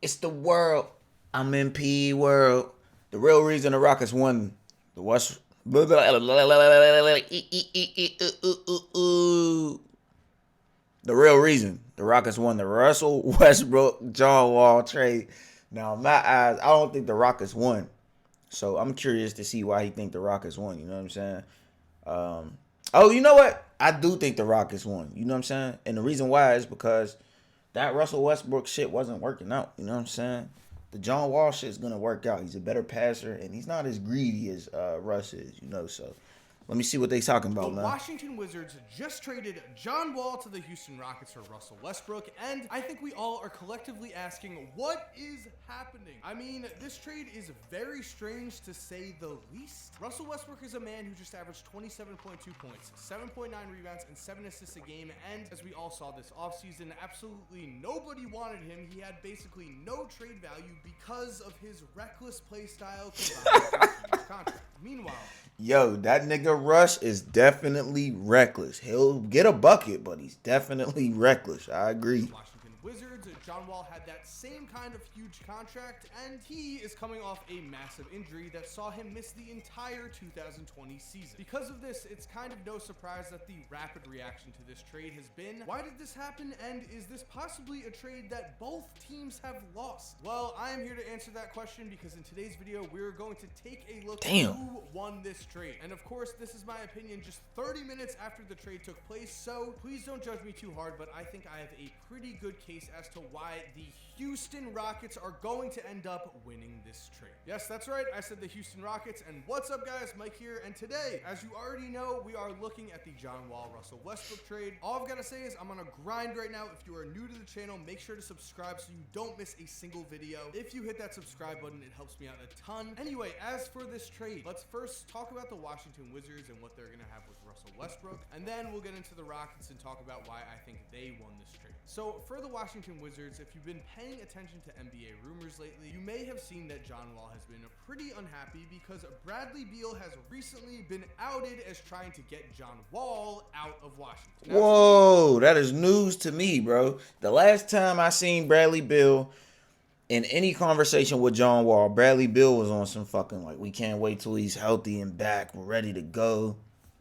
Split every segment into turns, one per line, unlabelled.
It's the world. I'm in P world. The real reason the Rockets won the West. The real reason the Rockets won the Russell Westbrook John Wall trade. Now, in my eyes, I don't think the Rockets won. So I'm curious to see why he think the Rockets won. You know what I'm saying? Oh, you know what? I do think the Rockets won. You know what I'm saying? And the reason why is because that Russell Westbrook shit wasn't working out. You know what I'm saying? The John Wall shit is gonna work out. He's a better passer, and he's not as greedy as Russ is. You know, so let me see what they talking
The
about, man.
Washington Wizards just traded John Wall to the Houston Rockets for Russell Westbrook, and I think we all are collectively asking, what is happening? I mean, this trade is very strange to say the least. Russell Westbrook is a man who just averaged 27.2 points, 7.9 rebounds, and 7 assists a game, and as we all saw this offseason, absolutely nobody wanted him. He had basically no trade value because of his reckless play style combined with his contract. Meanwhile,
Yo, that nigga Russ is definitely reckless. He'll get a bucket, but he's definitely reckless. I agree.
Washington Wizards, John Wall had that same kind of huge contract, and he is coming off a massive injury that saw him miss the entire 2020 season. Because of this, it's kind of no surprise that the rapid reaction to this trade has been, why did this happen, and is this possibly a trade that both teams have lost? Well, I am here to answer that question because in today's video, we're going to take a look at who won this trade. And of course, this is my opinion just 30 minutes after the trade took place, so please don't judge me too hard, but I think I have a pretty good case as to why the Houston Rockets are going to end up winning this trade. Yes, that's right, I said the Houston Rockets, and what's up guys, Mike here, and today, as you already know, we are looking at the John Wall Russell Westbrook trade. All I've got to say is I'm on a grind right now. If you are new to the channel, make sure to subscribe so you don't miss a single video. If you hit that subscribe button, it helps me out a ton. Anyway, as for this trade, let's first talk about the Washington Wizards and what they're going to have with Russell Westbrook, and then we'll get into the Rockets and talk about why I think they won this trade. So for the Washington Wizards, if you've been paying attention to NBA rumors lately, you may have seen that John Wall has been pretty unhappy because Bradley Beal has recently been outed as trying to get John Wall out of Washington.
Whoa, that is news to me, bro. The last time I seen Bradley Beal in any conversation with John Wall, Bradley Beal was on some fucking like, we can't wait till he's healthy and back, we're ready to go.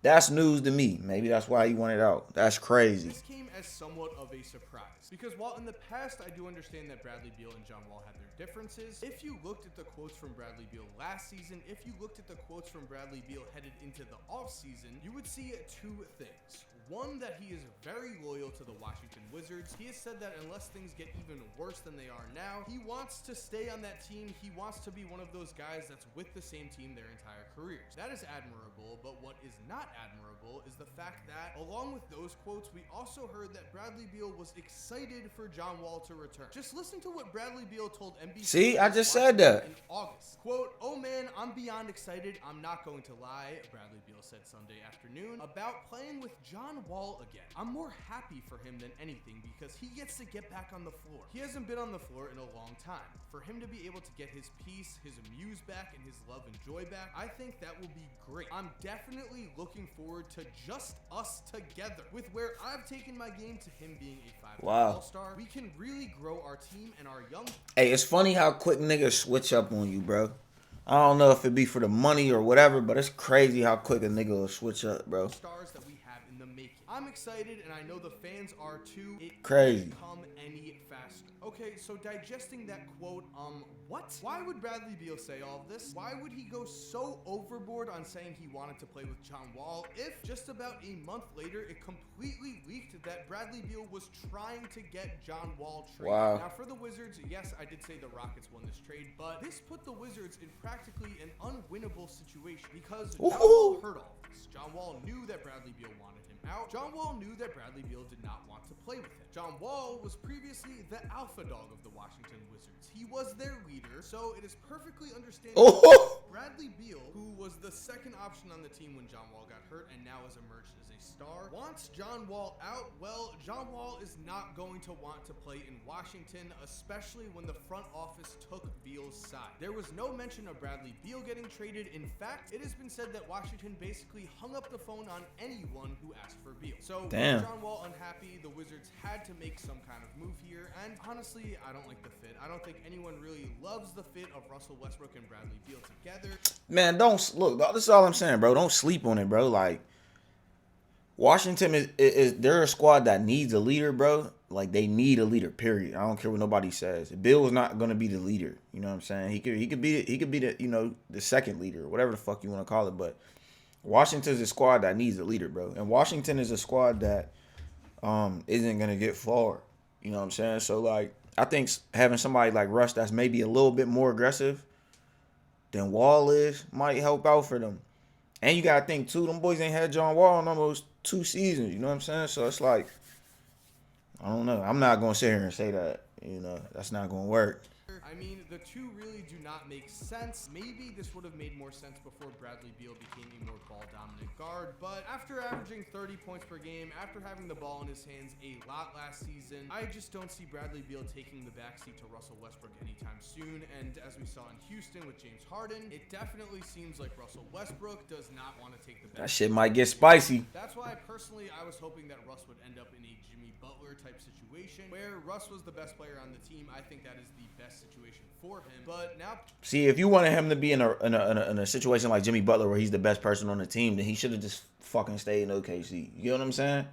That's news to me. Maybe that's why he wanted out. That's crazy.
This came as somewhat of a surprise because while in the past I do understand that Bradley Beal and John Wall had their differences, if you looked at the quotes from Bradley Beal last season, if you looked at the quotes from Bradley Beal headed into the offseason, you would see two things. One, that he is very loyal to the Washington Wizards. He has said that unless things get even worse than they are now, he wants to stay on that team. He wants to be one of those guys that's with the same team their entire careers. That is admirable, but what is not admirable is the fact that, along with those quotes, we also heard that Bradley Beal was excited for John Wall to return. Just listen to what Bradley Beal told NBC.
See, I just said that.
In August. Quote, "Oh man, I'm beyond excited. I'm not going to lie," Bradley Beal said Sunday afternoon, about playing with John Wall again. "I'm more happy for him than anything because he gets to get back on the floor. He hasn't been on the floor in a long time. For him to be able to get his peace, his muse back, and his love and joy back, I think that will be great. I'm definitely looking forward to just us together. With where I've taken my game to him being a 5-time All-Star, we can really grow our team and our young..."
Hey, it's funny how quick niggas switch up on you, bro. I don't know if it be for the money or whatever, but it's crazy how quick a nigga will switch up, bro.
Stars that we have in the making. I'm excited, and I know the fans are too. It
Crazy.
can't come any faster. Okay, so digesting that quote, what? Why would Bradley Beal say all of this? Why would he go so overboard on saying he wanted to play with John Wall if just about a month later it completely leaked that Bradley Beal was trying to get John Wall traded?
Wow.
Now for the Wizards, yes, I did say the Rockets won this trade, but this put the Wizards in practically an unwinnable situation because John Wall heard all of this. John Wall knew that Bradley Beal wanted him out. John Wall knew that Bradley Beal did not want to play with him. John Wall was previously the alpha dog of the Washington Wizards. He was their leader, so it is perfectly understandable Bradley Beal, who was the second option on the team when John Wall got hurt and now has emerged as a star, wants John Wall out. Well, John Wall is not going to want to play in Washington, especially when the front office took Beal's side. There was no mention of Bradley Beal getting traded. In fact, it has been said that Washington basically hung up the phone on anyone who asked for Beal. So, with John Wall unhappy, the Wizards had to make some kind of move here, and honestly, I don't like the fit. I don't think anyone really loves the fit of Russell Westbrook and Bradley Beal together.
Man, don't look. That's all I'm saying, bro. Don't sleep on it, bro. Like, Washington is they're a squad that needs a leader, bro. Like, they need a leader. Period. I don't care what nobody says. Bill is not gonna be the leader. You know what I'm saying? He could be the the second leader, whatever the fuck you want to call it. But Washington's a squad that needs a leader, bro. And Washington is a squad that isn't gonna get far. You know what I'm saying? So like, I think having somebody like Russ that's maybe a little bit more aggressive than Wall is might help out for them. And you gotta think too, them boys ain't had John Wall in almost 2 seasons. You know what I'm saying? So it's like, I don't know. I'm not gonna sit here and say that. You know, that's not gonna work.
I mean, the two really do not make sense. Maybe this would have made more sense before Bradley Beal became a more ball-dominant guard, but after averaging 30 points per game, after having the ball in his hands a lot last season, I just don't see Bradley Beal taking the backseat to Russell Westbrook anytime soon, and as we saw in Houston with James Harden, it definitely seems like Russell Westbrook does not want to take the backseat.
That shit might get spicy.
That's why, personally, I was hoping that Russ would end up in a Jimmy Butler type situation, where Russ was the best player on the team. I think that is the best situation for him. But now,
see, if you wanted him to be in a situation like Jimmy Butler where he's the best person on the team, then he should have just fucking stayed in OKC. You know what I'm saying?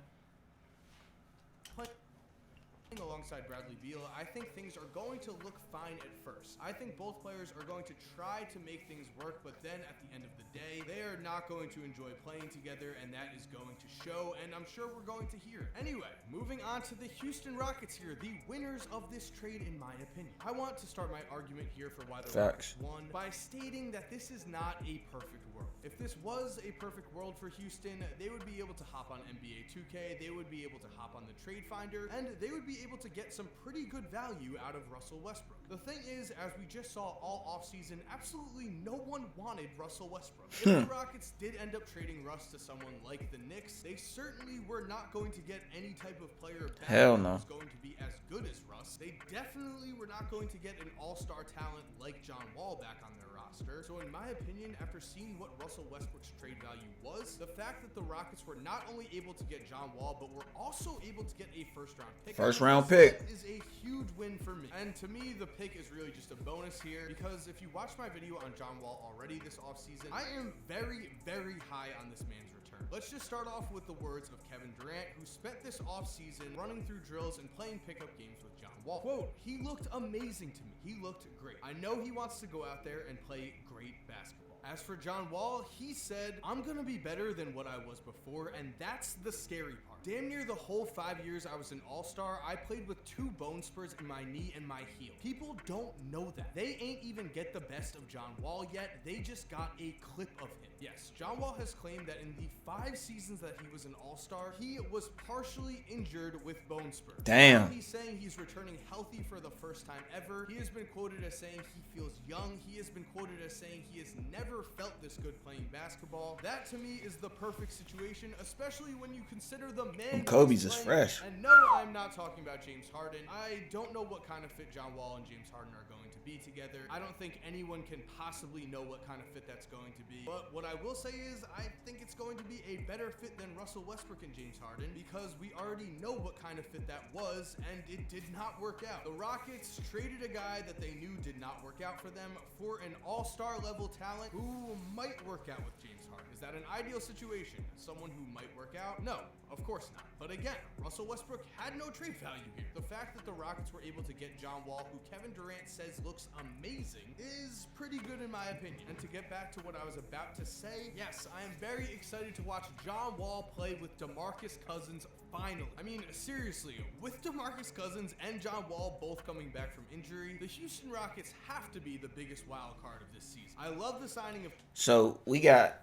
Alongside Bradley Beal, I think things are going to look fine at first. I think both players are going to try to make things work, but then at the end of the day, they are not going to enjoy playing together, and that is going to show, and I'm sure we're going to hear. Anyway, moving on to the Houston Rockets here, the winners of this trade, in my opinion. I want to start my argument here for why the Rockets won by stating that this is not a perfect world. If this was a perfect world for Houston, they would be able to hop on NBA 2K, they would be able to hop on the Trade Finder, and they would be able to get some pretty good value out of Russell Westbrook. The thing is, as we just saw all offseason, absolutely no one wanted Russell Westbrook. If the Rockets did end up trading Russ to someone like the Knicks, they certainly were not going to get any type of player back that was going to be as good as Russ. They definitely were not going to get an all-star talent like John Wall back on their roster. So in my opinion, after seeing what Russell Westbrook's trade value was, the fact that the Rockets were not only able to get John Wall, but were also able to get a first-round pick.
First-round pick
is a huge win for me. And to me, the pick is really just a bonus here, because if you watch my video on John Wall already this offseason, I am very, very high on this man's return. Let's just start off with the words of Kevin Durant, who spent this offseason running through drills and playing pickup games with John Wall. Quote, "He looked amazing to me. He looked great. I know he wants to go out there and play great basketball." As for John Wall, he said, "I'm gonna be better than what I was before, and that's the scary part. Damn near the whole 5 years I was an all-star, I played with 2 bone spurs in my knee and my heel. People don't know that. They ain't even get the best of John Wall yet. They just got a clip of him." Yes, John Wall has claimed that in the 5 seasons that he was an all-star, he was partially injured with bone spurs.
Damn.
Now he's saying he's returning healthy for the first time ever. He has been quoted as saying he feels young. He has been quoted as saying he has never felt this good playing basketball. That to me is the perfect situation, especially when you consider the man.
Kobe's is fresh.
And no, I'm not talking about James Harden. I don't know what kind of fit John Wall and James Harden are going to be together. I don't think anyone can possibly know what kind of fit that's going to be. But what I will say is I think it's going to be a better fit than Russell Westbrook and James Harden, because we already know what kind of fit that was, and it did not work out. The Rockets traded a guy that they knew did not work out for them for an all-star level talent who might work out with James Harden. Is that an ideal situation? Someone who might work out? No, of course not. But again, Russell Westbrook had no trade value here. The fact that the Rockets were able to get John Wall, who Kevin Durant says looks amazing, is pretty good in my opinion. And to get back to what I was about to say, yes, I am very excited to watch John Wall play with DeMarcus Cousins finally. I mean, seriously, with DeMarcus Cousins and John Wall both coming back from injury, the Houston Rockets have to be the biggest wild card of this season. I love the signing of...
So we got...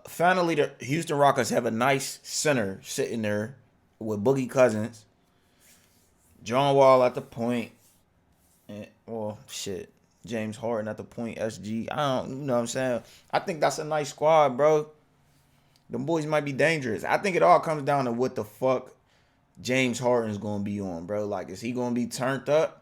finally, the Houston Rockets have a nice center sitting there with Boogie Cousins, John Wall at the point, and well, shit, James Harden at the point, SG. I don't, you know what I'm saying? I think that's a nice squad, bro. Them boys might be dangerous. I think it all comes down to what the fuck James Harden's gonna be on, bro. Like, is he gonna be turned up?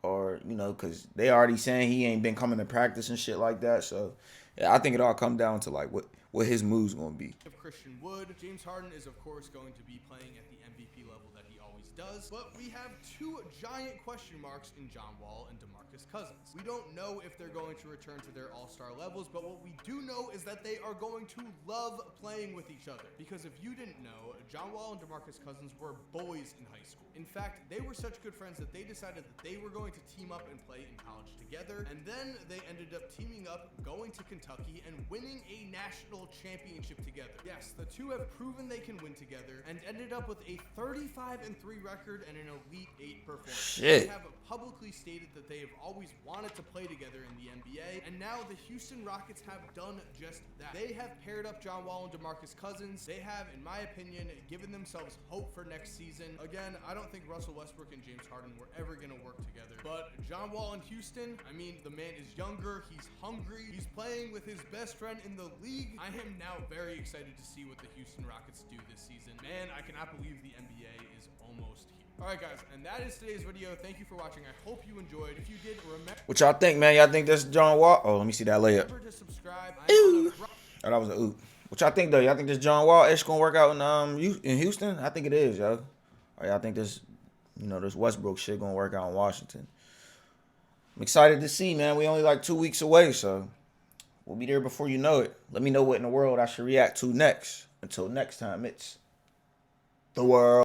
Or, you know, because they already saying he ain't been coming to practice and shit like that. So, yeah, I think it all comes down to, like, what his move's gonna be.
Of Christian Wood, James Harden is of course going to be playing at the MVP level that he always does, but we have two giant question marks in John Wall and DeMarcus Cousins. We don't know if they're going to return to their all-star levels, but what we do know is that they are going to love playing with each other. Because if you didn't know, John Wall and DeMarcus Cousins were boys in high school. In fact, they were such good friends that they decided that they were going to team up and play in college together, and then they ended up teaming up, going to Kentucky, and winning a national championship together. Yes, the two have proven they can win together, and ended up with a 35-3 record and an Elite 8 performance.
Shit.
They have publicly stated that they have always wanted to play together in the NBA, and now the Houston Rockets have done just that. They have paired up John Wall and DeMarcus Cousins. They have, in my opinion, given themselves hope for next season. Again, I don't think Russell Westbrook and James Harden were ever going to work together, but John Wall in Houston, I mean, the man is younger, he's hungry, he's playing with his best friend in the league. I am now very excited to see what the Houston Rockets do this season. Man, I cannot believe the NBA is almost here. Alright guys, and that is today's video. Thank you for watching. I hope you enjoyed. If you did, remember...
What y'all think, man? Y'all think this John Wall? Oh, let me see that layup.
Remember to subscribe.
Oh, that was a oop. What y'all think, though? Y'all think this John Wall ish gonna work out in Houston? I think it is, yo. Or y'all think this, you know, this Westbrook shit gonna work out in Washington? I'm excited to see, man. We only like 2 weeks away, so we'll be there before you know it. Let me know what in the world I should react to next. Until next time, it's the world.